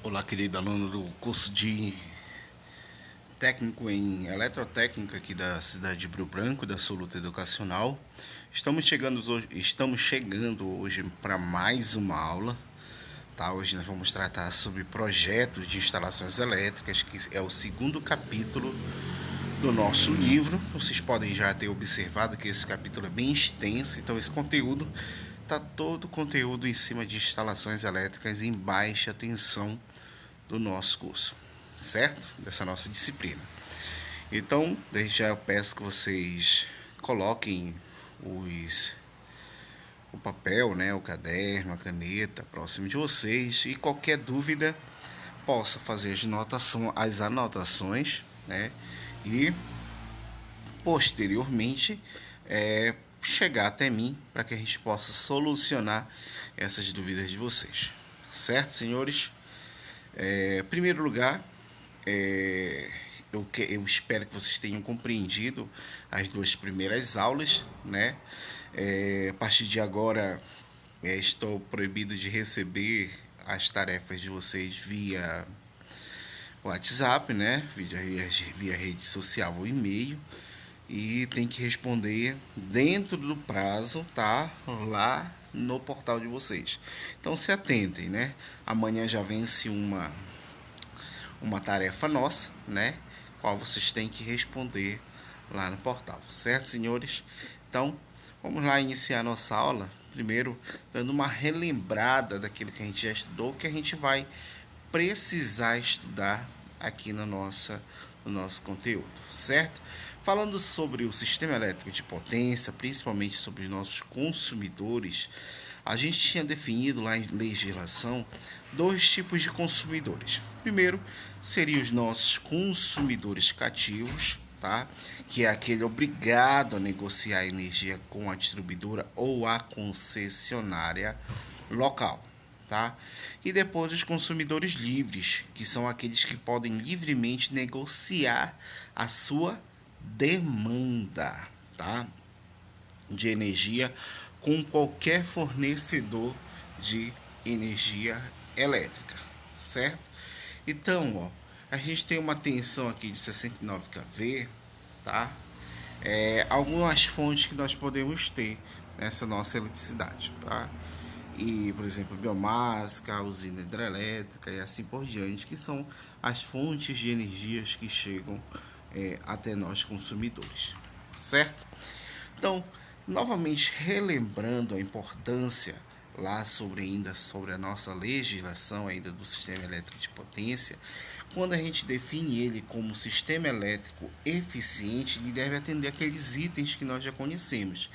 Olá, querido aluno do curso de técnico em eletrotécnica aqui da cidade de Rio Branco, da Soluta Educacional. Estamos chegando hoje para mais uma aula. Tá? Hoje nós vamos tratar sobre projetos de instalações elétricas, que é o segundo capítulo do nosso livro. Vocês podem já ter observado que esse capítulo é bem extenso, então esse conteúdo está todo o conteúdo em cima de instalações elétricas em baixa tensão do nosso curso, certo? Dessa nossa disciplina. Então, desde já eu peço que vocês coloquem o papel, né, o caderno, a caneta próximo de vocês, e qualquer dúvida possa fazer as anotações, né, e posteriormente chegar até mim para que a gente possa solucionar essas dúvidas de vocês, certo, senhores? Em primeiro lugar, eu espero que vocês tenham compreendido as duas primeiras aulas, né? A partir de agora, estou proibido de receber as tarefas de vocês via WhatsApp, né? Via rede social ou e-mail. E tem que responder dentro do prazo, tá? Lá no portal de vocês. Então se atentem, né? Amanhã já vence uma tarefa nossa, né? Qual vocês têm que responder lá no portal, certo, senhores? Então, vamos lá iniciar nossa aula. Primeiro, dando uma relembrada daquilo que a gente já estudou, que a gente vai precisar estudar aqui no nosso conteúdo, certo? Falando sobre o sistema elétrico de potência, principalmente sobre os nossos consumidores, a gente tinha definido lá em legislação dois tipos de consumidores. Primeiro, seriam os nossos consumidores cativos, tá? Que é aquele obrigado a negociar energia com a distribuidora ou a concessionária local. Tá? E depois os consumidores livres, que são aqueles que podem livremente negociar a sua demanda, tá? De energia com qualquer fornecedor de energia elétrica, certo? Então, ó, a gente tem uma tensão aqui de 69 kV, tá? Algumas fontes que nós podemos ter nessa nossa eletricidade, tá? E, por exemplo, biomassa, usina hidrelétrica e assim por diante, que são as fontes de energias que chegam até nós consumidores, certo? Então, novamente relembrando a importância lá sobre a nossa legislação ainda do sistema elétrico de potência, quando a gente define ele como sistema elétrico eficiente, ele deve atender aqueles itens que nós já conhecemos,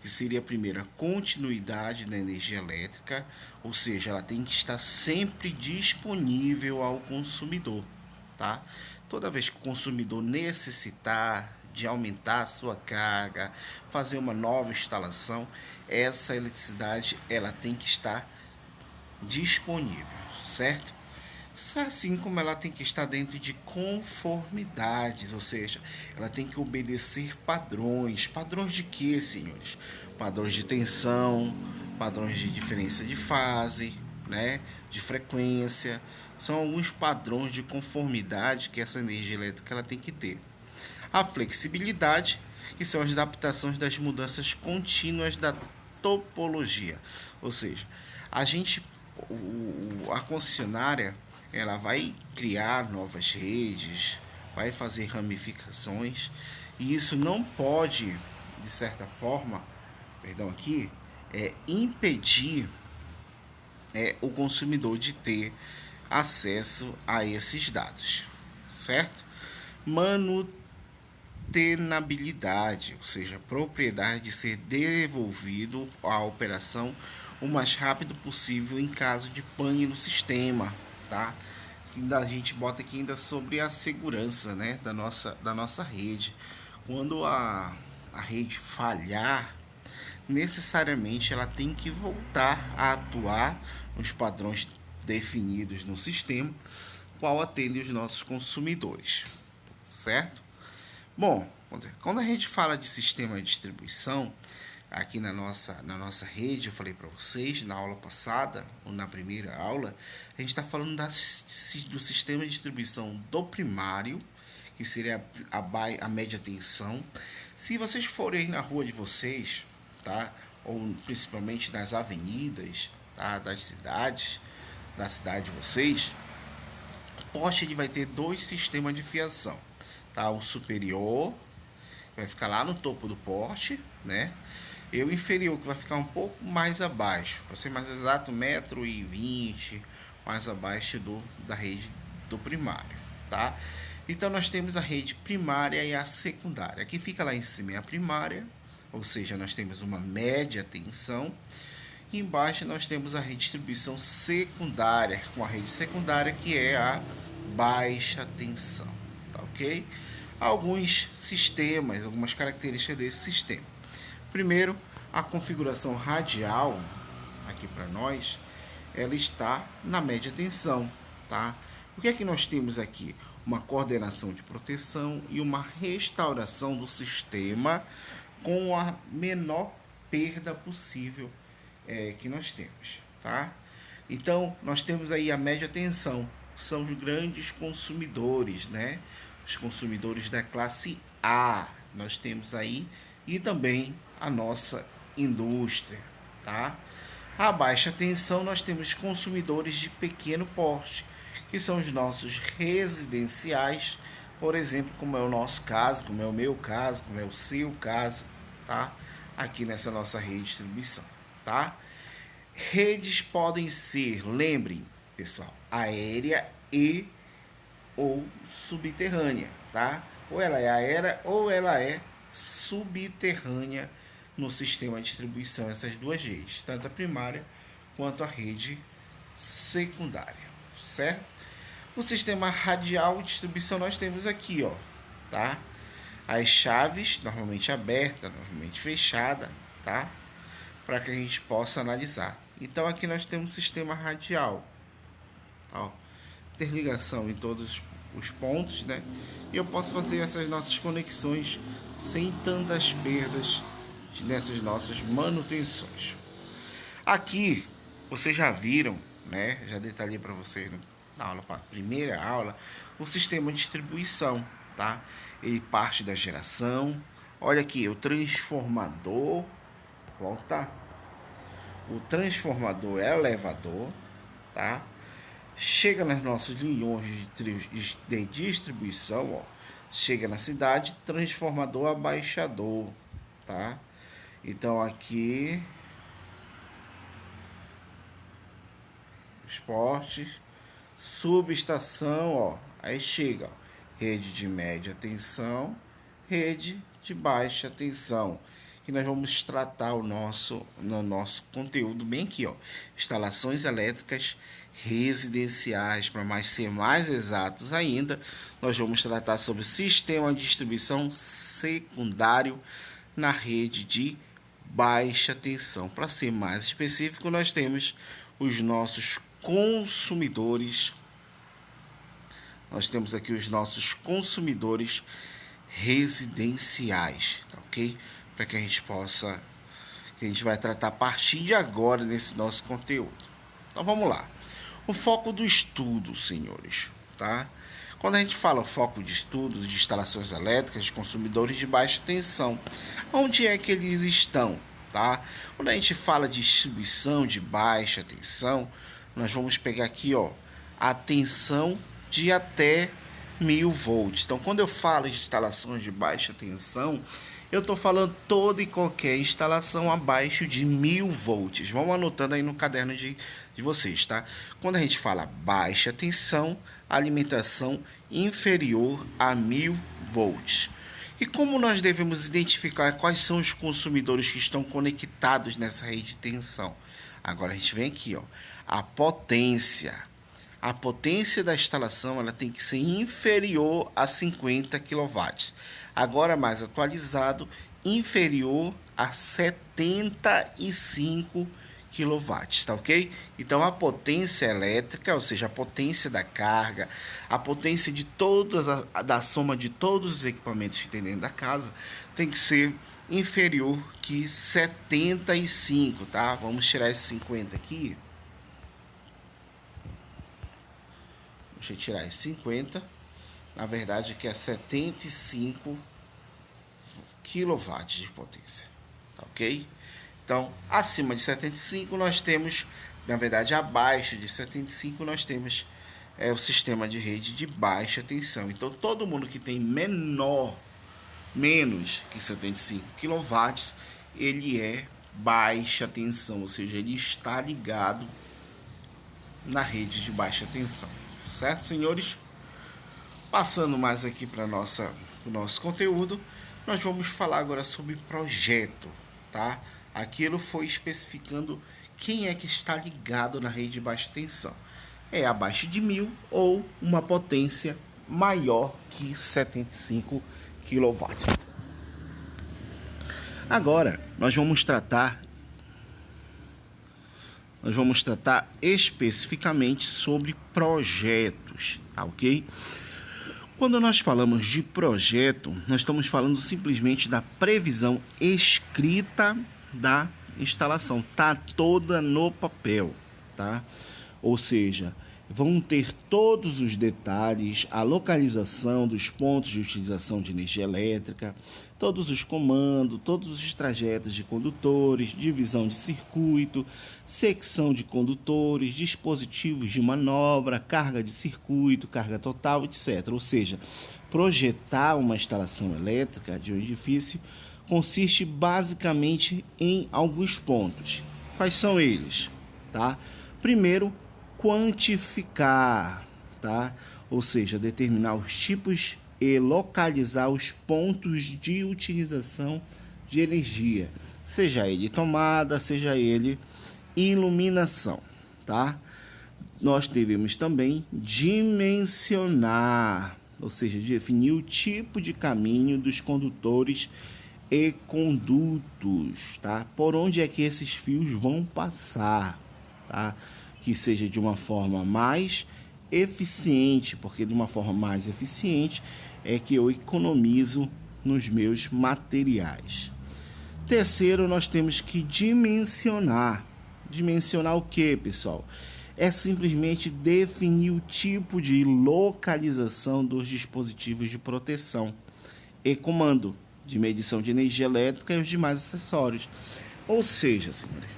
que seria a primeira, continuidade da energia elétrica, ou seja, ela tem que estar sempre disponível ao consumidor, tá? Toda vez que o consumidor necessitar de aumentar a sua carga, fazer uma nova instalação, essa eletricidade ela tem que estar disponível, certo? Assim como ela tem que estar dentro de conformidades, ou seja, ela tem que obedecer padrões. Padrões de quê, senhores? Padrões de tensão, padrões de diferença de fase, né? De frequência. São alguns padrões de conformidade que essa energia elétrica ela tem que ter. A flexibilidade, que são as adaptações das mudanças contínuas da topologia. Ou seja, a concessionária ela vai criar novas redes, vai fazer ramificações, e isso não pode, de certa forma, impedir o consumidor de ter acesso a esses dados, certo? Manutenabilidade, ou seja, a propriedade de ser devolvido à operação o mais rápido possível em caso de pane no sistema, tá? Ainda a gente bota aqui ainda sobre a segurança, né, da nossa rede. Quando a rede falhar, necessariamente ela tem que voltar a atuar nos padrões definidos no sistema, qual atende os nossos consumidores, certo? Bom, quando a gente fala de sistema de distribuição, aqui na nossa rede, eu falei para vocês na aula passada, ou na primeira aula, a gente está falando do sistema de distribuição do primário, que seria a média tensão. Se vocês forem na rua de vocês, tá? Ou principalmente nas avenidas, tá? Das cidades, da cidade de vocês, o poste ele vai ter dois sistemas de fiação, tá? O superior vai ficar lá no topo do poste, né? E o inferior que vai ficar um pouco mais abaixo, para ser mais exato, 1,20 m mais abaixo da rede do primário, tá? Então nós temos a rede primária e a secundária. Aqui fica lá em cima é a primária, ou seja, nós temos uma média tensão. E embaixo nós temos a redistribuição secundária, com a rede secundária que é a baixa tensão, tá ok? Alguns sistemas, algumas características desse sistema. Primeiro, a configuração radial, aqui para nós, ela está na média tensão, tá? O que é que nós temos aqui? Uma coordenação de proteção e uma restauração do sistema com a menor perda possível que nós temos, tá? Então, nós temos aí a média tensão, são os grandes consumidores, né? Os consumidores da classe A, nós temos aí, e também a nossa indústria, tá? A baixa tensão, nós temos consumidores de pequeno porte, que são os nossos residenciais, por exemplo, como é o nosso caso, como é o meu caso, como é o seu caso, tá? Aqui nessa nossa rede de distribuição, tá? Redes podem ser, lembrem, pessoal, aérea e ou subterrânea, tá? Ou ela é aérea ou ela é subterrânea no sistema de distribuição, essas duas redes, tanto a primária quanto a rede secundária, certo? O sistema radial de distribuição nós temos aqui, ó, tá? As chaves, normalmente aberta, normalmente fechada, tá? Para que a gente possa analisar. Então aqui nós temos o sistema radial, ó, interligação em todos os pontos, né? E eu posso fazer essas nossas conexões sem tantas perdas nessas nossas manutenções. Aqui vocês já viram, né? Já detalhei para vocês na aula, primeira aula, o sistema de distribuição, tá? Ele parte da geração. Olha aqui, o transformador, volta. O transformador é elevador, tá? Chega nas nossas linhões de distribuição, ó. Chega na cidade, transformador abaixador, tá? Então aqui os postes, subestação, ó, aí chega, ó, rede de média tensão, rede de baixa tensão. E nós vamos tratar no nosso conteúdo bem aqui, ó, instalações elétricas residenciais. Para ser mais exatos ainda, nós vamos tratar sobre sistema de distribuição secundário na rede de baixa tensão. Para ser mais específico, nós temos os nossos consumidores. Nós temos aqui os nossos consumidores residenciais, tá ok? Para que a gente possa, que a gente vai tratar a partir de agora nesse nosso conteúdo. Então vamos lá. O foco do estudo, senhores, tá? Quando a gente fala foco de estudo de instalações elétricas de consumidores de baixa tensão, onde é que eles estão, tá? Quando a gente fala de distribuição de baixa tensão, nós vamos pegar aqui, ó, a tensão de até 1000 volts. Então, quando eu falo de instalações de baixa tensão, eu estou falando toda e qualquer instalação abaixo de 1000 volts. Vão anotando aí no caderno de vocês, tá? Quando a gente fala baixa tensão, alimentação inferior a 1000 volts. E como nós devemos identificar quais são os consumidores que estão conectados nessa rede de tensão? Agora a gente vem aqui, ó, a potência. A potência da instalação ela tem que ser inferior a 50 kW. Agora mais atualizado, inferior a 75 kW, tá ok? Então a potência elétrica, ou seja, a potência da carga, a potência de da soma de todos os equipamentos que tem dentro da casa, tem que ser inferior que 75, tá? Vamos tirar esse 50 aqui. Vamos retirar esse 50. Na verdade, que é 75 kW de potência, tá ok? Então, acima de 75 nós temos, na verdade, abaixo de 75 nós temos o sistema de rede de baixa tensão. Então, todo mundo que tem menos que 75 kW, ele é baixa tensão, ou seja, ele está ligado na rede de baixa tensão, certo, senhores? Passando mais aqui para o nosso conteúdo, nós vamos falar agora sobre projeto, tá? Aquilo foi especificando quem é que está ligado na rede de baixa tensão. É abaixo de 1000 ou uma potência maior que 75 kW. Agora, nós vamos tratar especificamente sobre projetos, tá ok? Quando nós falamos de projeto, nós estamos falando simplesmente da previsão escrita da instalação, tá toda no papel, tá? Ou seja, vão ter todos os detalhes, a localização dos pontos de utilização de energia elétrica, todos os comandos, todos os trajetos de condutores, divisão de circuito, secção de condutores, dispositivos de manobra, carga de circuito, carga total, etc. Ou seja, projetar uma instalação elétrica de um edifício consiste basicamente em alguns pontos. Quais são eles? Tá? Primeiro, quantificar, tá? Ou seja, determinar os tipos e localizar os pontos de utilização de energia, seja ele tomada, seja ele iluminação, tá? Nós devemos também dimensionar, ou seja, definir o tipo de caminho dos condutores e condutos, tá? Por onde é que esses fios vão passar, tá? Que seja de uma forma mais eficiente, porque de uma forma mais eficiente é que eu economizo nos meus materiais. Terceiro, nós temos que dimensionar. Dimensionar o que, pessoal? É simplesmente definir o tipo de localização dos dispositivos de proteção e comando de medição de energia elétrica e os demais acessórios. Ou seja, senhores,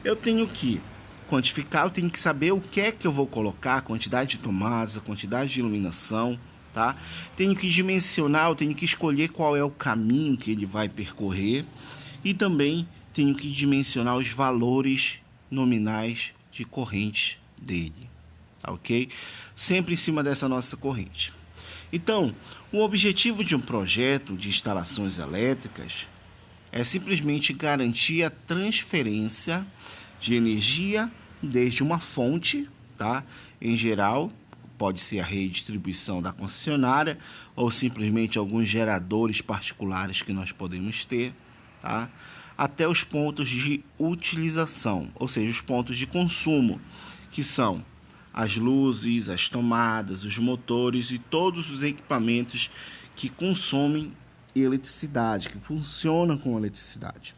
eu tenho que quantificar, eu tenho que saber o que é que eu vou colocar, a quantidade de tomadas, a quantidade de iluminação, tá? Tenho que dimensionar, eu tenho que escolher qual é o caminho que ele vai percorrer e também tenho que dimensionar os valores nominais de corrente dele, tá ok? Sempre em cima dessa nossa corrente. Então, o objetivo de um projeto de instalações elétricas é simplesmente garantir a transferência de energia desde uma fonte, tá? Em geral, pode ser a redistribuição da concessionária ou simplesmente alguns geradores particulares que nós podemos ter, tá? Até os pontos de utilização, ou seja, os pontos de consumo, que são as luzes, as tomadas, os motores e todos os equipamentos que consomem eletricidade, que funcionam com eletricidade.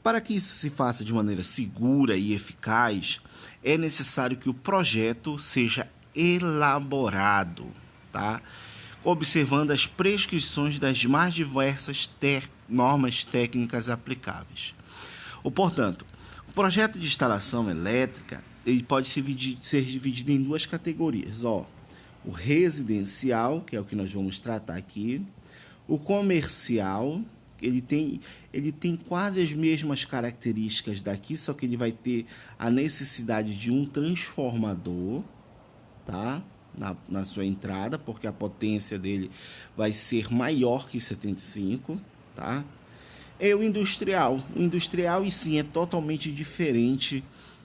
Para que isso se faça de maneira segura e eficaz, é necessário que o projeto seja elaborado, tá? Observando as prescrições das mais diversas normas técnicas aplicáveis. Portanto, o projeto de instalação elétrica ele pode ser dividido em duas categorias. O residencial, que é o que nós vamos tratar aqui, o comercial, ele tem quase as mesmas características daqui, só que ele vai ter a necessidade de um transformador, tá? Na sua entrada, porque a potência dele vai ser maior que 75, tá? E o industrial. O industrial, e sim, é totalmente diferente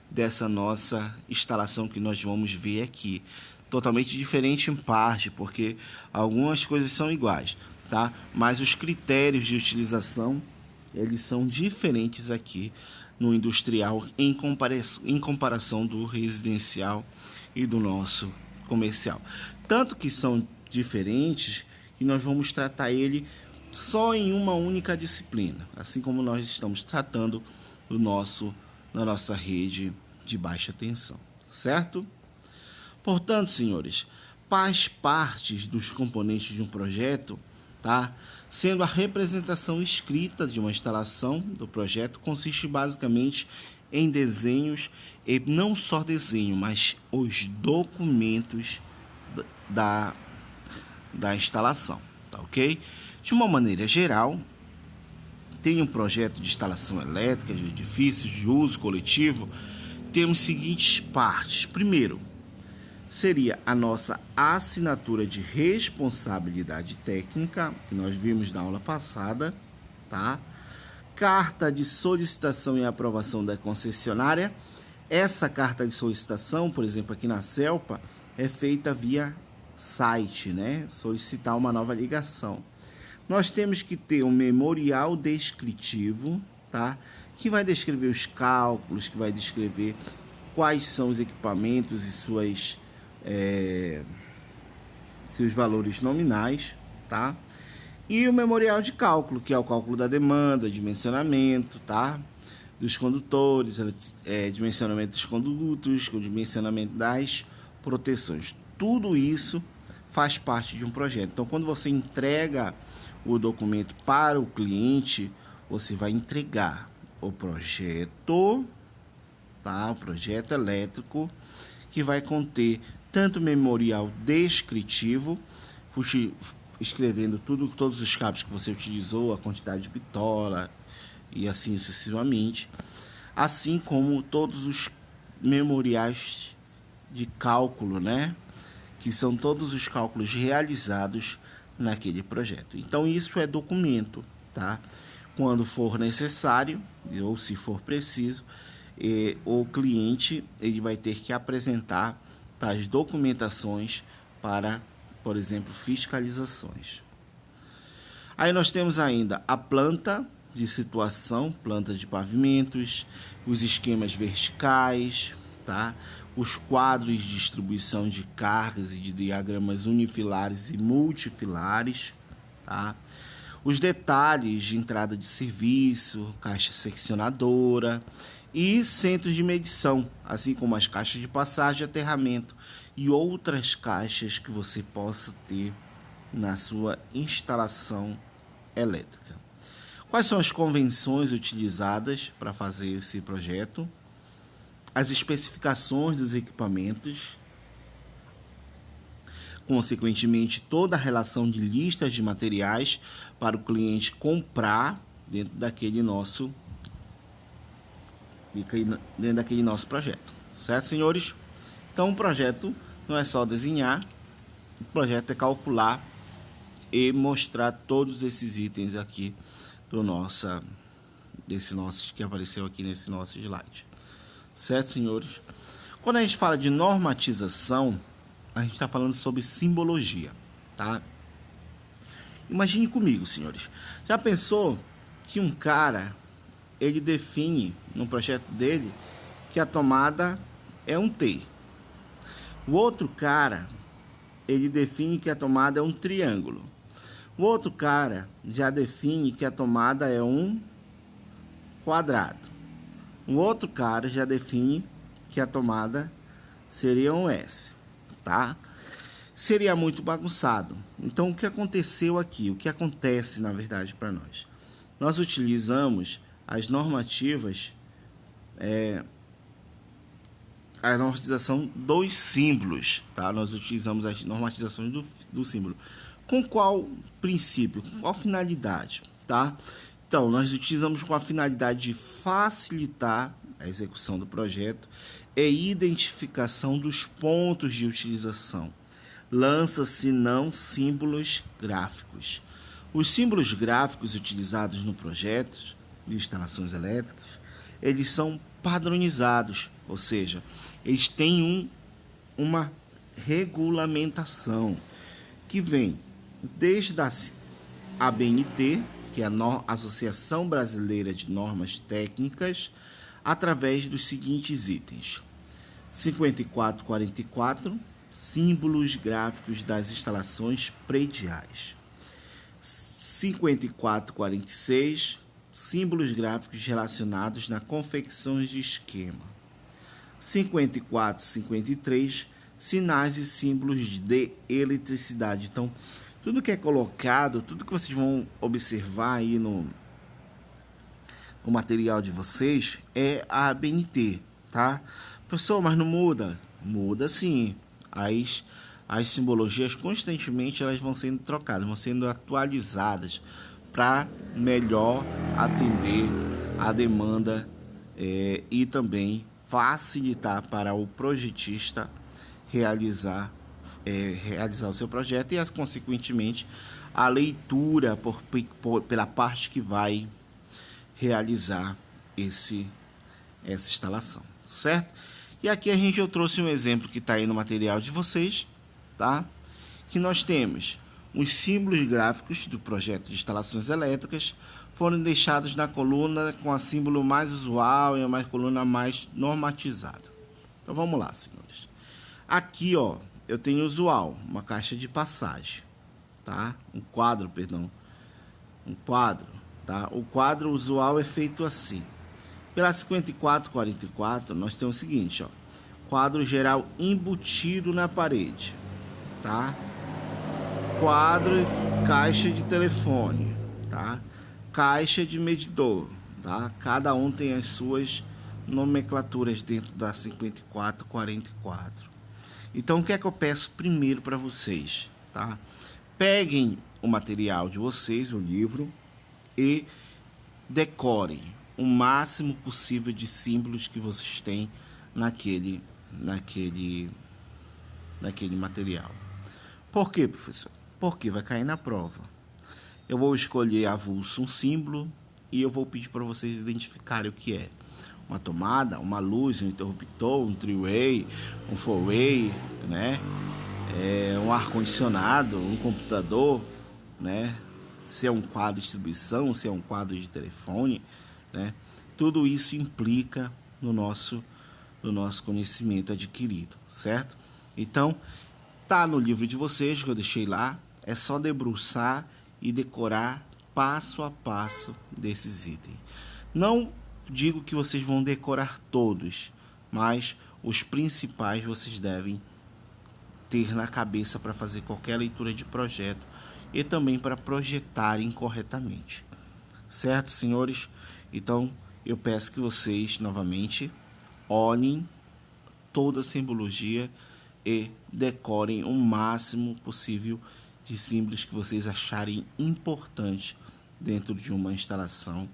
dessa nossa instalação que nós vamos ver aqui. Totalmente diferente em parte, porque algumas coisas são iguais, tá? Mas os critérios de utilização, eles são diferentes aqui no industrial em comparação do residencial e do nosso comercial. Tanto que são diferentes que nós vamos tratar ele só em uma única disciplina, assim como nós estamos tratando na nossa rede de baixa tensão, certo? Portanto, senhores, as partes dos componentes de um projeto, tá? Sendo a representação escrita de uma instalação do projeto, consiste basicamente em desenhos, e não só desenho, mas os documentos da instalação, tá ok? De uma maneira geral, tem um projeto de instalação elétrica de edifícios de uso coletivo, temos seguintes partes. Primeiro, seria a nossa assinatura de responsabilidade técnica, que nós vimos na aula passada, tá? Carta de solicitação e aprovação da concessionária. Essa carta de solicitação, por exemplo, aqui na CELPA, é feita via site, né? Solicitar uma nova ligação. Nós temos que ter um memorial descritivo, tá? Que vai descrever os cálculos, que vai descrever quais são os equipamentos e seus valores nominais, tá? E o memorial de cálculo, que é o cálculo da demanda, dimensionamento, tá? Dos condutores, dimensionamento dos condutos, o dimensionamento das proteções. Tudo isso faz parte de um projeto. Então, quando você entrega o documento para o cliente, você vai entregar o projeto, tá? O projeto elétrico, que vai conter tanto memorial descritivo, escrevendo todos os cabos que você utilizou, a quantidade de bitola e assim sucessivamente, assim como todos os memoriais de cálculo, né? Que são todos os cálculos realizados naquele projeto. Então, isso é documento, tá? Quando for necessário, ou se for preciso, o cliente ele vai ter que apresentar tais documentações para, por exemplo, fiscalizações. Aí nós temos ainda a planta de situação, planta de pavimentos, os esquemas verticais, tá? Os quadros de distribuição de cargas e de diagramas unifilares e multifilares, tá? Os detalhes de entrada de serviço, caixa seccionadora e centros de medição, assim como as caixas de passagem, aterramento e outras caixas que você possa ter na sua instalação elétrica. Quais são as convenções utilizadas para fazer esse projeto? As especificações dos equipamentos, consequentemente toda a relação de listas de materiais para o cliente comprar dentro daquele nosso projeto, certo, senhores? Então, o projeto não é só desenhar, o projeto é calcular e mostrar todos esses itens aqui que apareceu aqui nesse nosso slide. Certo, senhores? Quando a gente fala de normatização, a gente está falando sobre simbologia, tá? Imagine comigo, senhores. Já pensou que um cara, ele define no projeto dele que a tomada é um T. O outro cara, ele define que a tomada é um triângulo. O outro cara já define que a tomada é um quadrado. O outro cara já define que a tomada seria um S, tá? Seria muito bagunçado. Então, o que aconteceu aqui? O que acontece, na verdade, para nós? Nós utilizamos as normativas, a normatização dos símbolos, tá? Nós utilizamos as normatizações do símbolo. Com qual princípio? Com qual finalidade, tá? Então, nós utilizamos com a finalidade de facilitar a execução do projeto e identificação dos pontos de utilização. Lança-se não símbolos gráficos. Os símbolos gráficos utilizados no projeto de instalações elétricas, eles são padronizados, ou seja, eles têm uma regulamentação que vem desde a ABNT, que é a Associação Brasileira de Normas Técnicas, através dos seguintes itens: 5444, símbolos gráficos das instalações prediais. 5446, símbolos gráficos relacionados na confecção de esquema. 5453, sinais e símbolos de eletricidade. Então, tudo que é colocado, tudo que vocês vão observar aí no material de vocês é a ABNT, tá? Pessoal, mas não muda? Muda sim. As simbologias constantemente elas vão sendo trocadas, vão sendo atualizadas para melhor atender a demanda e também facilitar para o projetista realizar o seu projeto e, consequentemente, a leitura pela parte que vai realizar essa instalação, certo? E aqui eu trouxe um exemplo que está aí no material de vocês, tá? Que nós temos os símbolos gráficos do projeto de instalações elétricas foram deixados na coluna com a símbolo mais usual e a coluna mais normatizada. Então vamos lá, senhores. Aqui, ó, eu tenho usual, uma caixa de passagem, tá? Um quadro, tá? O quadro usual é feito assim. Pela 5444, nós temos o seguinte, ó, quadro geral embutido na parede, tá? Quadro, caixa de telefone, tá? Caixa de medidor, tá? Cada um tem as suas nomenclaturas dentro da 5444. Então, o que é que eu peço primeiro para vocês, tá? Peguem o material de vocês, o livro, e decorem o máximo possível de símbolos que vocês têm naquele material. Por quê, professor? Porque vai cair na prova. Eu vou escolher avulso um símbolo e eu vou pedir para vocês identificarem o que é. Uma tomada, uma luz, um interruptor, um three-way, um four-way, né? Um ar-condicionado, um computador, né? Se é um quadro de distribuição, se é um quadro de telefone, né? Tudo isso implica no nosso conhecimento adquirido, certo? Então, tá no livro de vocês, que eu deixei lá, é só debruçar e decorar passo a passo desses itens. Não digo que vocês vão decorar todos, mas os principais vocês devem ter na cabeça para fazer qualquer leitura de projeto e também para projetarem corretamente. Certo, senhores? Então, eu peço que vocês, novamente, olhem toda a simbologia e decorem o máximo possível de símbolos que vocês acharem importante dentro de uma instalação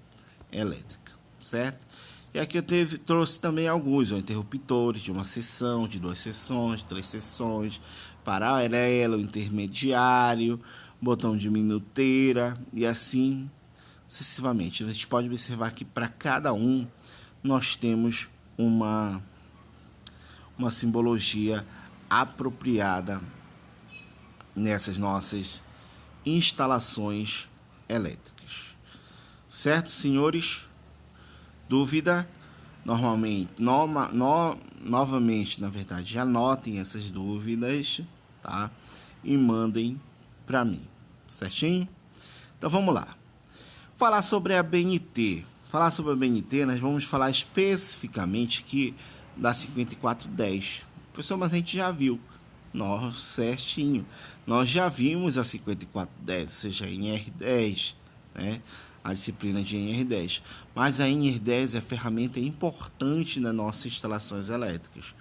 elétrica, certo? E aqui eu trouxe também alguns, interruptores de uma seção, de 2 seções, de 3 seções, paralelo, intermediário, botão de minuteira e assim sucessivamente. A gente pode observar que para cada um nós temos uma simbologia apropriada nessas nossas instalações elétricas. Certo, senhores? Dúvida? Novamente, na verdade, anotem essas dúvidas, tá? E mandem para mim, certinho? Então vamos lá. Falar sobre a BNT. Nós vamos falar especificamente aqui da 5410. Professor, mas a gente já viu. Certinho. Nós já vimos a 5410, ou seja, a NR10, né? A disciplina de NR10. Mas a NR10 é ferramenta importante nas nossas instalações elétricas.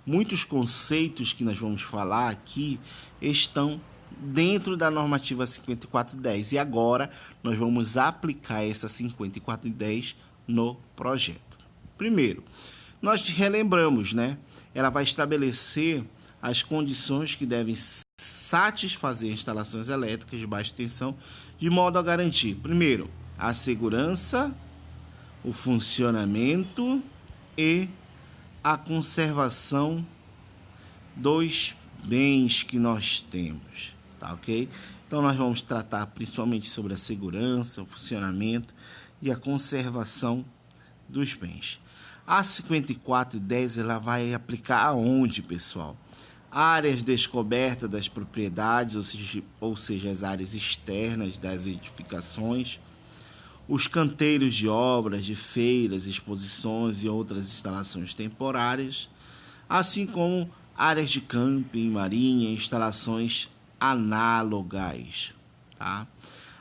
Muitos conceitos que nós vamos falar aqui estão dentro da normativa 5410 e agora nós vamos aplicar essa 5410 no projeto. Primeiro, nós relembramos, né? Ela vai estabelecer as condições que devem satisfazer instalações elétricas de baixa tensão de modo a garantir, primeiro, a segurança, o funcionamento e a conservação dos bens que nós temos, tá ok? Então nós vamos tratar principalmente sobre a segurança, o funcionamento e a conservação dos bens. A 5410 ela vai aplicar aonde, pessoal? áreas descobertas das propriedades, ou seja, as áreas externas das edificações, os canteiros de obras, de feiras, exposições e outras instalações temporárias, assim como áreas de camping, marinha e instalações análogas. Tá?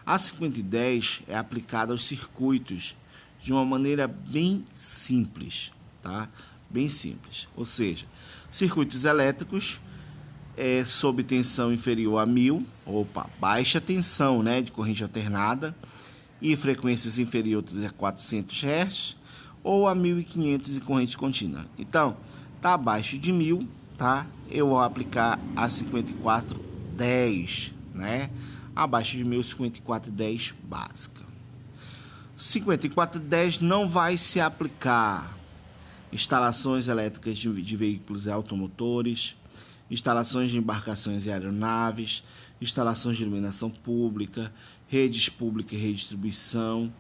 A 5010 é aplicada aos circuitos de uma maneira bem simples, tá? Bem simples. Ou seja, circuitos elétricos sob tensão inferior a 1000, baixa tensão, né, de corrente alternada, e frequências inferiores a 400 Hz, ou a 1500 de corrente contínua. Então, tá abaixo de 1000, tá? Eu vou aplicar a 5410, né? Abaixo de 1000, 5410 básica. 5410 não vai se aplicar instalações elétricas de veículos e automotores, instalações de embarcações e aeronaves, instalações de iluminação pública, redes públicas e redistribuição,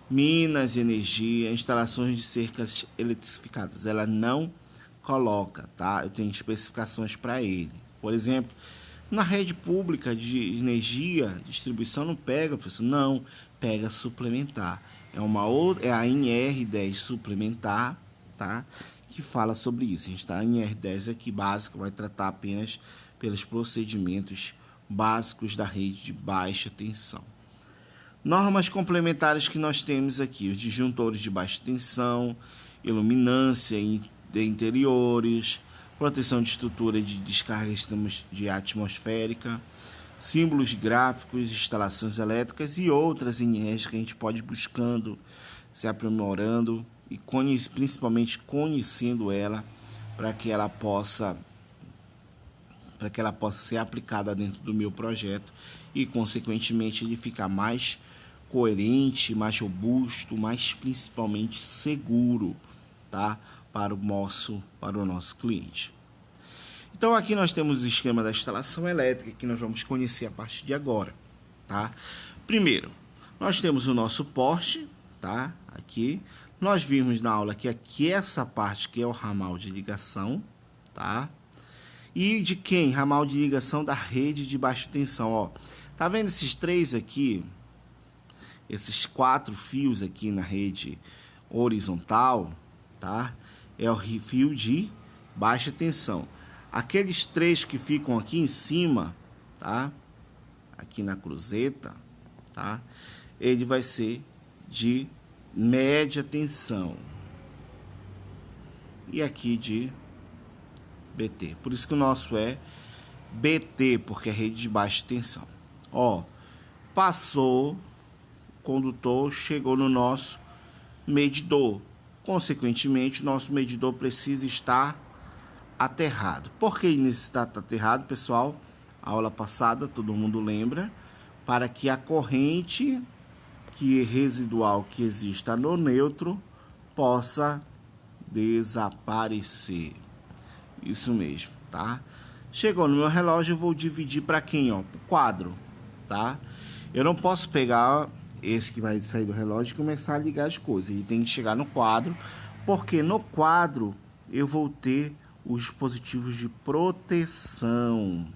minas e energia, instalações de cercas eletrificadas. Ela não coloca, tá? Eu tenho especificações para ele. Por exemplo, na rede pública de energia, distribuição não pega, professor? Não, pega suplementar. É a INR10 suplementar, tá? Que fala sobre isso. A gente está em INR10 aqui básico, vai tratar apenas pelos procedimentos básicos da rede de baixa tensão. Normas complementares que nós temos aqui: os disjuntores de baixa tensão, iluminância de interiores, proteção de estrutura de descarga de atmosférica, símbolos gráficos, instalações elétricas e outras INRs que a gente pode ir buscando, se aprimorando e principalmente conhecendo ela para que ela possa ser aplicada dentro do meu projeto e, consequentemente, ele ficar mais coerente, mais robusto, mas principalmente seguro, tá? Para o nosso cliente. Então, aqui nós temos o esquema da instalação elétrica que nós vamos conhecer a partir de agora, tá? Primeiro, nós temos o nosso poste, tá? Aqui. Nós vimos na aula que aqui essa parte que é o ramal de ligação, tá? E de quem? Ramal de ligação da rede de baixa tensão, ó. Tá vendo esses três aqui? Esses 4 fios aqui na rede horizontal, tá? É o fio de baixa tensão. Aqueles 3 que ficam aqui em cima, tá? Aqui na cruzeta, tá? Ele vai ser de média tensão. E aqui de BT. Por isso que o nosso é BT, porque é rede de baixa tensão. Ó, passou, o condutor chegou no nosso medidor. Consequentemente, o nosso medidor precisa estar aterrado. Por que necessita estar aterrado, pessoal? A aula passada, todo mundo lembra, para que a corrente residual que exista no neutro possa desaparecer. Isso mesmo, tá? Chegou no meu relógio, eu vou dividir para quem, ó? Para o quadro, tá? Eu não posso pegar esse que vai sair do relógio e começar a ligar as coisas. Ele tem que chegar no quadro, porque no quadro eu vou ter os dispositivos de proteção,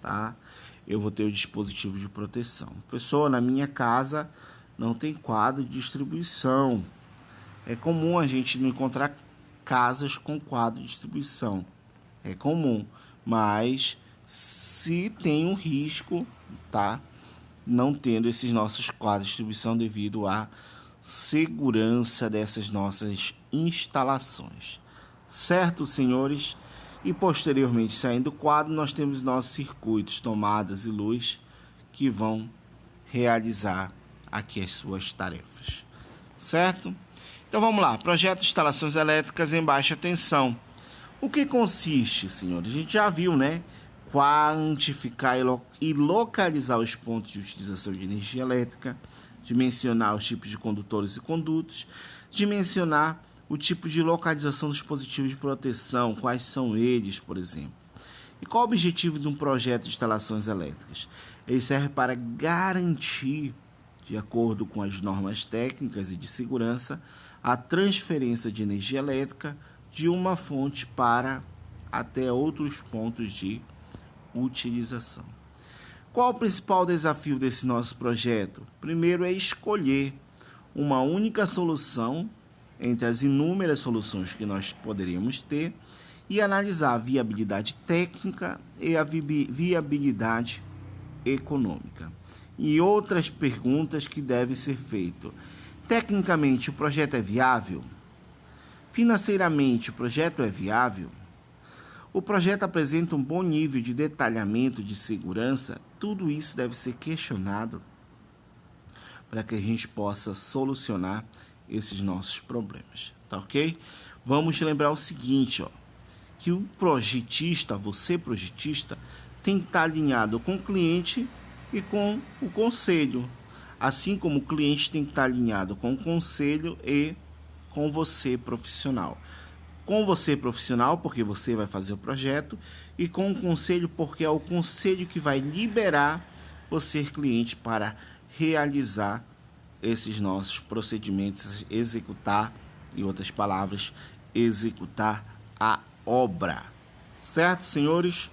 tá? Eu vou ter os dispositivos de proteção. Professor, na minha casa não tem quadro de distribuição. É comum a gente não encontrar casas com quadro de distribuição. É comum, mas se tem um risco, tá? Não tendo esses nossos quadros de distribuição devido à segurança dessas nossas instalações. Certo, senhores? E posteriormente, saindo do quadro, nós temos nossos circuitos, tomadas e luz, que vão realizar aqui as suas tarefas. Certo? Então vamos lá. Projeto de instalações elétricas em baixa tensão. O que consiste, senhores? A gente já viu, né? Quantificar e localizar os pontos de utilização de energia elétrica, dimensionar os tipos de condutores e condutos, dimensionar o tipo de localização dos dispositivos de proteção, quais são eles, por exemplo. E qual o objetivo de um projeto de instalações elétricas? Ele serve para garantir, de acordo com as normas técnicas e de segurança, a transferência de energia elétrica de uma fonte para até outros pontos de utilização. Qual o principal desafio desse nosso projeto? Primeiro é escolher uma única solução entre as inúmeras soluções que nós poderíamos ter e analisar a viabilidade técnica e a viabilidade econômica. E outras perguntas que devem ser feitas. Tecnicamente, o projeto é viável? Financeiramente, o projeto é viável? O projeto apresenta um bom nível de detalhamento de segurança? Tudo isso deve ser questionado para que a gente possa solucionar esses nossos problemas, tá ok? Vamos lembrar o seguinte, ó, que o projetista, você projetista, tem que estar alinhado com o cliente e com o conselho, assim como o cliente tem que estar alinhado com o conselho e com você profissional. Com você profissional, porque você vai fazer o projeto, e com o conselho, porque é o conselho que vai liberar você, cliente, para realizar esses nossos procedimentos, executar, em outras palavras, executar a obra. Certo, senhores?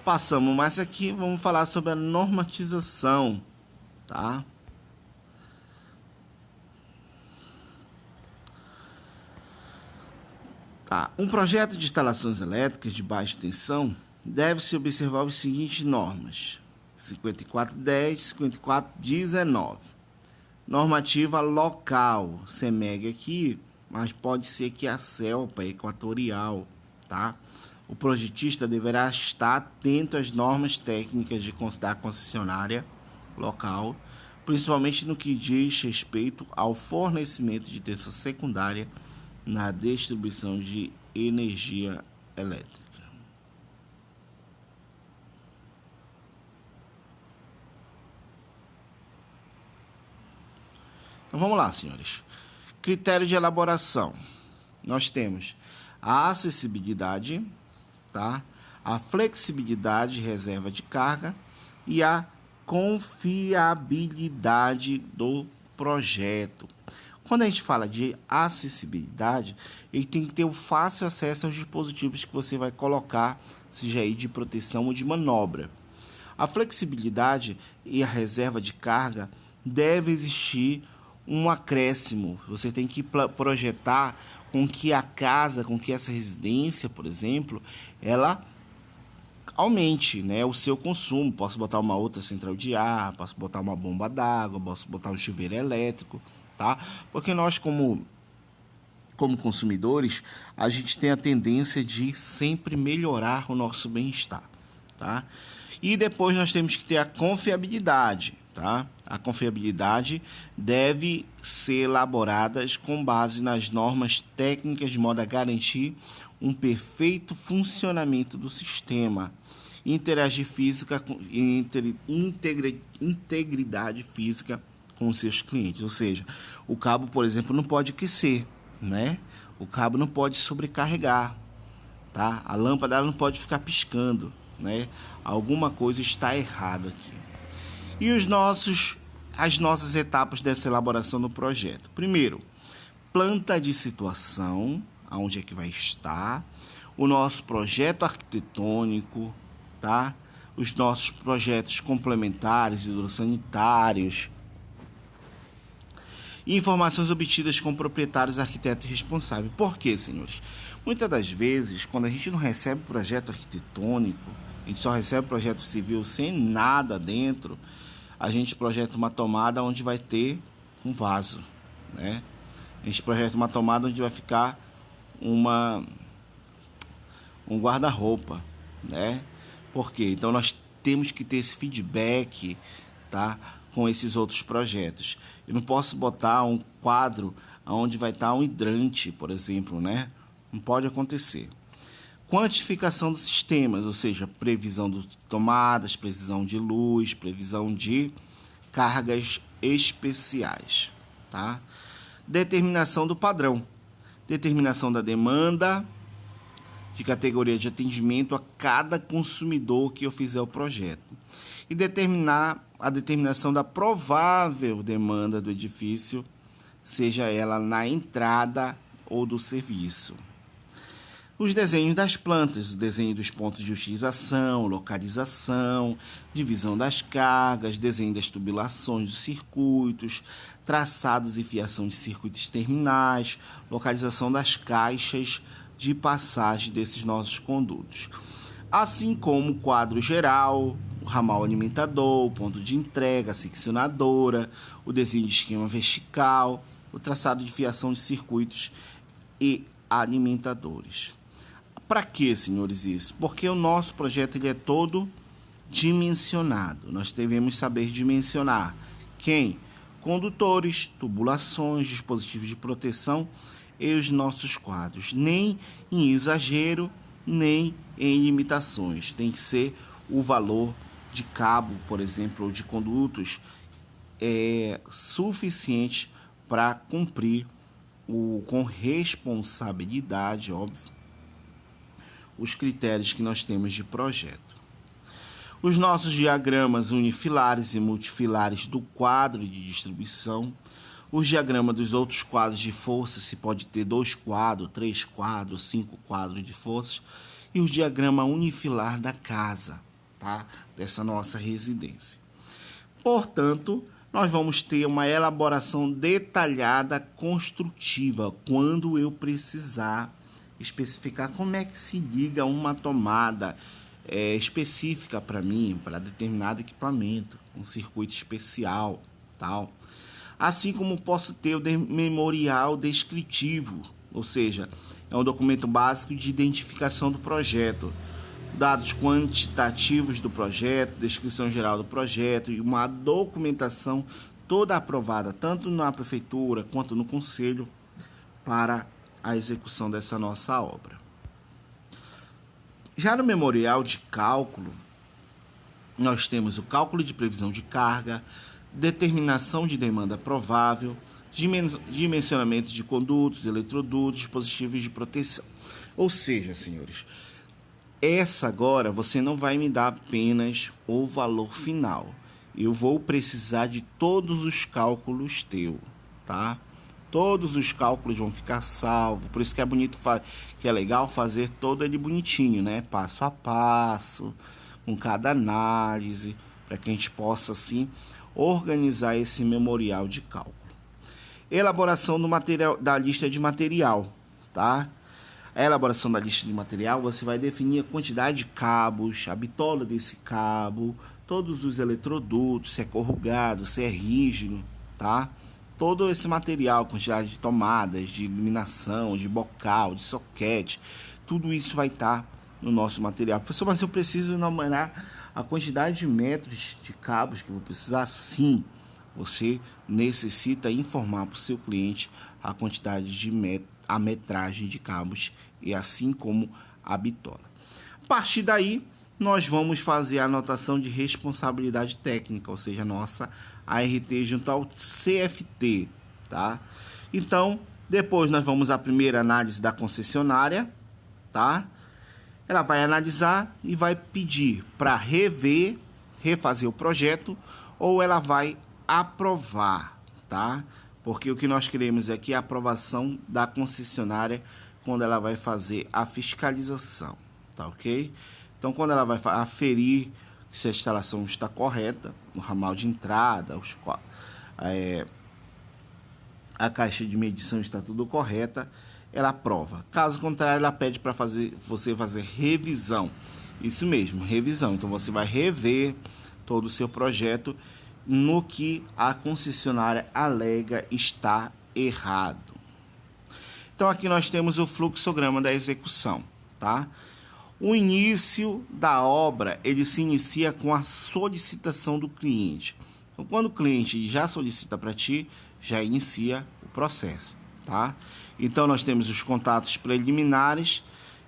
Passamos mais aqui, vamos falar sobre a normatização, tá? Um projeto de instalações elétricas de baixa tensão deve-se observar as seguintes normas: 5410, 5419. Normativa local, CEMEG aqui, mas pode ser que a CELPA equatorial, tá? O projetista deverá estar atento às normas técnicas da concessionária local, principalmente no que diz respeito ao fornecimento de tensão secundária na distribuição de energia elétrica. Então vamos lá, senhores. Critério de elaboração. Nós temos a acessibilidade, tá? A flexibilidade, reserva de carga e a confiabilidade do projeto. Quando a gente fala de acessibilidade, ele tem que ter o fácil acesso aos dispositivos que você vai colocar, seja aí de proteção ou de manobra. A flexibilidade e a reserva de carga deve existir um acréscimo. Você tem que projetar com que a casa, com que essa residência, por exemplo, ela aumente, né, o seu consumo. Posso botar uma outra central de ar, posso botar uma bomba d'água, posso botar um chuveiro elétrico, tá? Porque nós, como consumidores, a gente tem a tendência de sempre melhorar o nosso bem-estar, tá? E depois nós temos que ter a confiabilidade, tá? A confiabilidade deve ser elaborada com base nas normas técnicas de modo a garantir um perfeito funcionamento do sistema, integridade física com os seus clientes. Ou seja, o cabo, por exemplo, não pode aquecer, né? O cabo não pode sobrecarregar, tá? A lâmpada ela não pode ficar piscando, né? Alguma coisa está errada aqui. E as nossas etapas dessa elaboração do projeto. Primeiro, planta de situação, aonde é que vai estar, o nosso projeto arquitetônico, tá? Os nossos projetos complementares, hidrossanitários, e informações obtidas com proprietários, arquitetos responsáveis. Por quê, senhores? Muitas das vezes, quando a gente não recebe projeto arquitetônico, a gente só recebe projeto civil sem nada dentro, a gente projeta uma tomada onde vai ter um vaso, né? A gente projeta uma tomada onde vai ficar um guarda-roupa, né? Por quê? Então nós temos que ter esse feedback, tá? Com esses outros projetos. Eu não posso botar um quadro onde vai estar um hidrante, por exemplo, né? Não pode acontecer. Quantificação dos sistemas, ou seja, previsão de tomadas, previsão de luz, previsão de cargas especiais, tá? Determinação do padrão, determinação da demanda de categoria de atendimento a cada consumidor que eu fizer o projeto e determinar a determinação da provável demanda do edifício, seja ela na entrada ou do serviço. Os desenhos das plantas, o desenho dos pontos de utilização, localização, divisão das cargas, desenho das tubulações dos circuitos, traçados e fiação de circuitos terminais, localização das caixas de passagem desses nossos condutos. Assim como o quadro geral, o ramal alimentador, o ponto de entrega, a seccionadora, o desenho de esquema vertical, o traçado de fiação de circuitos e alimentadores. Para que, senhores, isso? Porque o nosso projeto ele é todo dimensionado. Nós devemos saber dimensionar quem? Condutores, tubulações, dispositivos de proteção e os nossos quadros. Nem em exagero, nem em limitações. Tem que ser o valor de cabo, por exemplo, ou de condutos suficiente para cumprir com responsabilidade, óbvio, os critérios que nós temos de projeto. Os nossos diagramas unifilares e multifilares do quadro de distribuição, os diagramas dos outros quadros de força, se pode ter 2 quadros, 3 quadros, 5 quadros de forças, e o diagrama unifilar da casa, tá? Dessa nossa residência. Portanto, nós vamos ter uma elaboração detalhada, construtiva, quando eu precisar especificar como é que se liga uma tomada específica para mim, para determinado equipamento, um circuito especial, tal. Assim como posso ter o memorial descritivo, ou seja, é um documento básico de identificação do projeto, dados quantitativos do projeto, descrição geral do projeto e uma documentação toda aprovada, tanto na prefeitura quanto no conselho, para a execução dessa nossa obra. Já no memorial de cálculo, nós temos o cálculo de previsão de carga, determinação de demanda provável, dimensionamento de condutos, eletrodutos, dispositivos de proteção. Ou seja, senhores, essa agora você não vai me dar apenas o valor final. Eu vou precisar de todos os cálculos teus, tá? Todos os cálculos vão ficar salvos. Por isso que é bonito, que é legal fazer todo ele bonitinho, né? Passo a passo, com cada análise, para que a gente possa, assim, organizar esse memorial de cálculo. Elaboração do material, da lista de material, tá? A elaboração da lista de material, você vai definir a quantidade de cabos, a bitola desse cabo, todos os eletrodutos, se é corrugado, se é rígido, tá? Todo esse material, quantidade de tomadas, de iluminação, de bocal, de soquete, tudo isso vai estar no nosso material. Professor, mas eu preciso enumerar a quantidade de metros de cabos que eu vou precisar? Sim, você necessita informar para o seu cliente a quantidade de a metragem de cabos e assim como a bitola. A partir daí, nós vamos fazer a anotação de responsabilidade técnica, ou seja, a nossa ART junto ao CFT, tá? Então, depois nós vamos à primeira análise da concessionária, tá? Ela vai analisar e vai pedir para refazer o projeto, ou ela vai aprovar, tá? Porque o que nós queremos aqui é a aprovação da concessionária quando ela vai fazer a fiscalização, tá ok? Então, quando ela vai aferir se a instalação está correta, o ramal de entrada, a caixa de medição está tudo correta, ela aprova. Caso contrário, ela pede para você fazer revisão. Isso mesmo, revisão. Então, você vai rever todo o seu projeto no que a concessionária alega está errado. Então, aqui nós temos o fluxograma da execução, tá? O início da obra, ele se inicia com a solicitação do cliente. Então, quando o cliente já solicita para ti, já inicia o processo, tá? Então, nós temos os contatos preliminares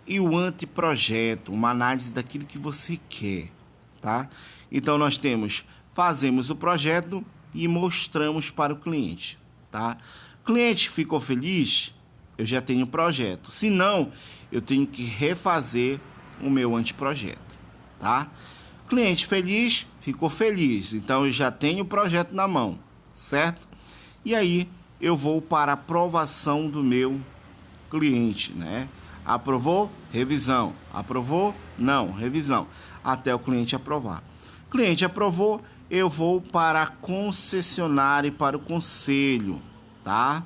e o anteprojeto, uma análise daquilo que você quer, tá? Então, nós fazemos o projeto e mostramos para o cliente, tá? Cliente ficou feliz? Eu já tenho o projeto. Se não, eu tenho que refazer o meu anteprojeto, tá? Cliente feliz, ficou feliz. Então, eu já tenho o projeto na mão, certo? E aí, eu vou para a aprovação do meu cliente, né? Aprovou? Revisão. Aprovou? Não, revisão. Até o cliente aprovar. Cliente aprovou, eu vou para a concessionária e para o conselho, tá?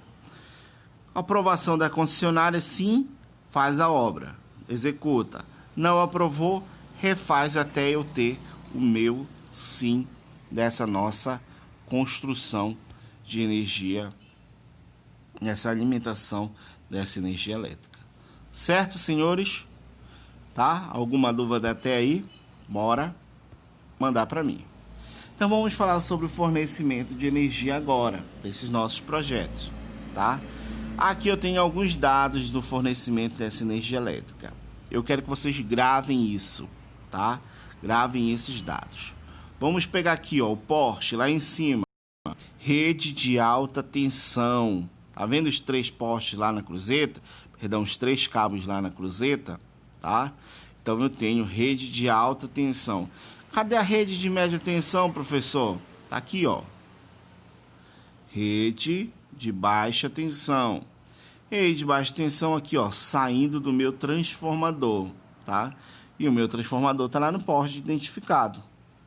Aprovação da concessionária, sim, faz a obra, executa. Não aprovou, refaz até eu ter o meu sim dessa nossa construção de energia, nessa alimentação dessa energia elétrica. Certo, senhores? Tá? Alguma dúvida até aí? Bora mandar para mim. Então vamos falar sobre o fornecimento de energia agora, desses nossos projetos, tá? Aqui eu tenho alguns dados do fornecimento dessa energia elétrica. Eu quero que vocês gravem isso, tá? Gravem esses dados. Vamos pegar aqui, ó, o poste lá em cima. Rede de alta tensão. Tá vendo os 3 postes lá na cruzeta? Perdão, os 3 cabos lá na cruzeta, tá? Então eu tenho rede de alta tensão. Cadê a rede de média tensão, professor? Tá aqui, ó. Rede de baixa tensão. Rede de baixa tensão aqui, ó, saindo do meu transformador, tá? E o meu transformador tá lá no poste identificado,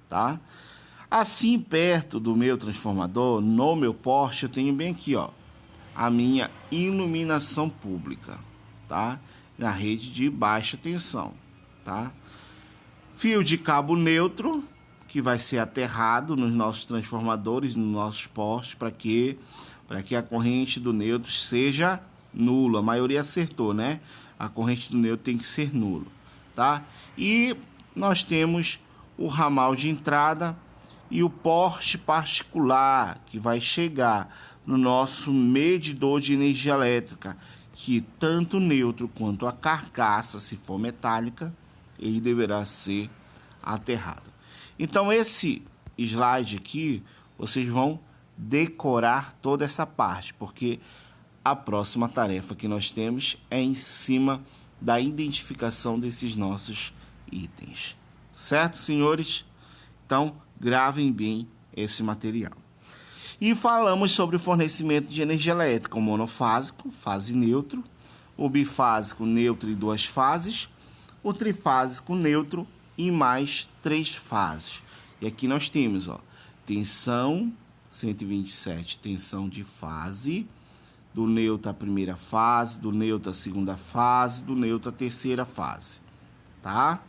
tá? Assim, perto do meu transformador, no meu poste, eu tenho bem aqui, ó, a minha iluminação pública, tá? Na rede de baixa tensão, tá? Fio de cabo neutro, que vai ser aterrado nos nossos transformadores, nos nossos postes, para que a corrente do neutro seja nula. A maioria acertou, né? A corrente do neutro tem que ser nula, tá? E nós temos o ramal de entrada e o poste particular, que vai chegar no nosso medidor de energia elétrica, que tanto o neutro quanto a carcaça, se for metálica, ele deverá ser aterrado. Então, esse slide aqui, vocês vão decorar toda essa parte, porque a próxima tarefa que nós temos é em cima da identificação desses nossos itens. Certo, senhores? Então, gravem bem esse material. E falamos sobre o fornecimento de energia elétrica, o monofásico, fase neutro, o bifásico, neutro e 2 fases, o trifásico, neutro e mais 3 fases. E aqui nós temos, ó, tensão 127, tensão de fase, do neutro a primeira fase, do neutro a segunda fase, do neutro a terceira fase, tá?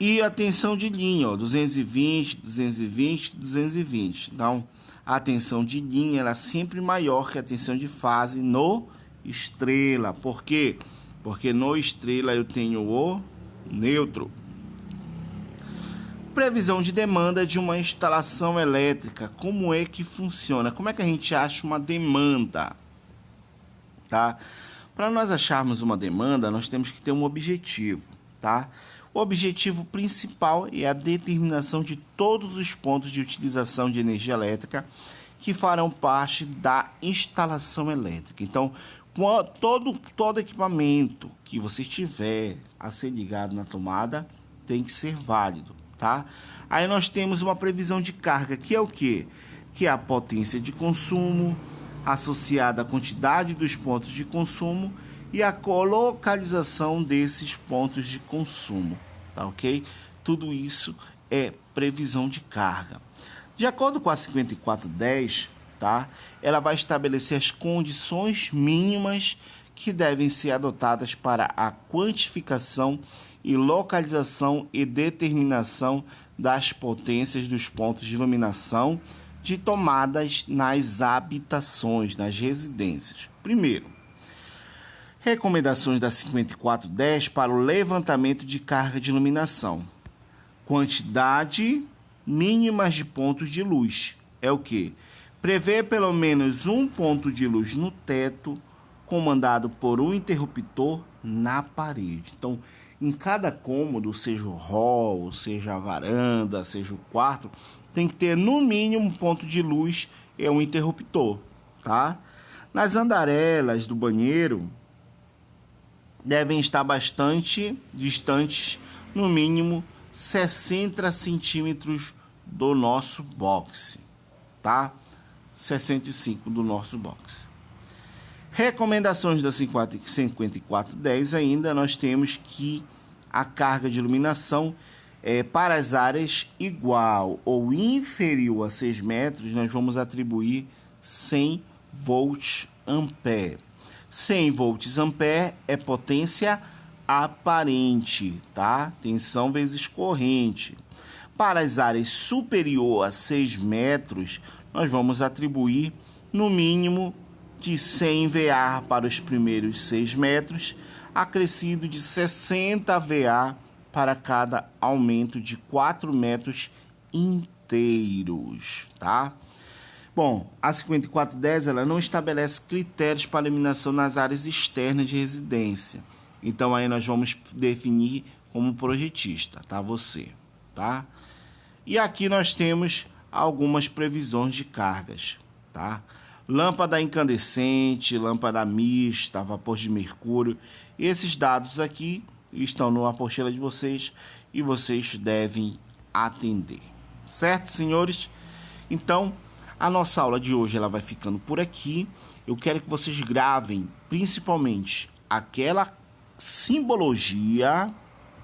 E a tensão de linha, ó, 220, 220, 220. Então, a tensão de linha ela é sempre maior que a tensão de fase no estrela. Por quê? Porque no estrela eu tenho o neutro. Previsão de demanda de uma instalação elétrica. Como é que funciona? Como é que a gente acha uma demanda? Tá? Para nós acharmos uma demanda, nós temos que ter um objetivo, tá? O objetivo principal é a determinação de todos os pontos de utilização de energia elétrica que farão parte da instalação elétrica. Então, todo equipamento que você tiver a ser ligado na tomada tem que ser válido, tá? Aí nós temos uma previsão de carga, que é o quê? Que é a potência de consumo associada à quantidade dos pontos de consumo e a localização desses pontos de consumo, tá ok? Tudo isso é previsão de carga. De acordo com a 5410, tá? Ela vai estabelecer as condições mínimas que devem ser adotadas para a quantificação e localização e determinação das potências dos pontos de iluminação de tomadas nas habitações, nas residências. Primeiro, recomendações da 5410 para o levantamento de carga de iluminação. Quantidade mínima de pontos de luz. É o quê? Prevê pelo menos um ponto de luz no teto, comandado por um interruptor na parede. Então, em cada cômodo, seja o hall, seja a varanda, seja o quarto, tem que ter no mínimo um ponto de luz e um interruptor, tá? Nas andarelas do banheiro, devem estar bastante distantes, no mínimo 60 centímetros do nosso boxe, tá? 65 do nosso boxe. Recomendações da 5410 ainda, nós temos que a carga de iluminação para as áreas igual ou inferior a 6 metros, nós vamos atribuir 100 volts ampere. 100 volts ampere é potência aparente, tá? Tensão vezes corrente. Para as áreas superior a 6 metros, nós vamos atribuir no mínimo de 100 VA para os primeiros 6 metros, acrescido de 60 VA para cada aumento de 4 metros inteiros, tá? Bom, a 5410 ela não estabelece critérios para iluminação nas áreas externas de residência. Então aí nós vamos definir como projetista, tá? Você, tá? E aqui nós temos algumas previsões de cargas, tá? Lâmpada incandescente, lâmpada mista, vapor de mercúrio. Esses dados aqui estão na apostila de vocês e vocês devem atender. Certo, senhores? Então, a nossa aula de hoje ela vai ficando por aqui. Eu quero que vocês gravem principalmente aquela simbologia,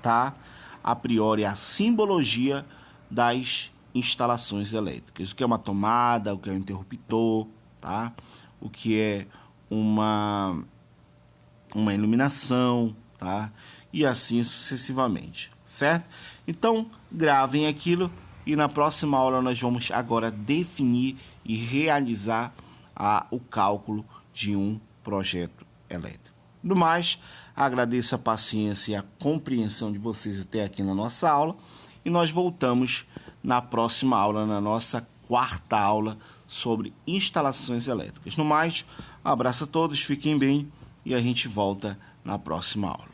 tá? A priori, a simbologia das instalações elétricas. O que é uma tomada, o que é um interruptor, tá? O que é uma iluminação, tá? E assim sucessivamente, certo? Então, gravem aquilo e na próxima aula nós vamos agora definir e realizar o cálculo de um projeto elétrico. No mais, agradeço a paciência e a compreensão de vocês até aqui na nossa aula e nós voltamos na próxima aula, na nossa quarta aula sobre instalações elétricas. No mais, um abraço a todos, fiquem bem e a gente volta na próxima aula.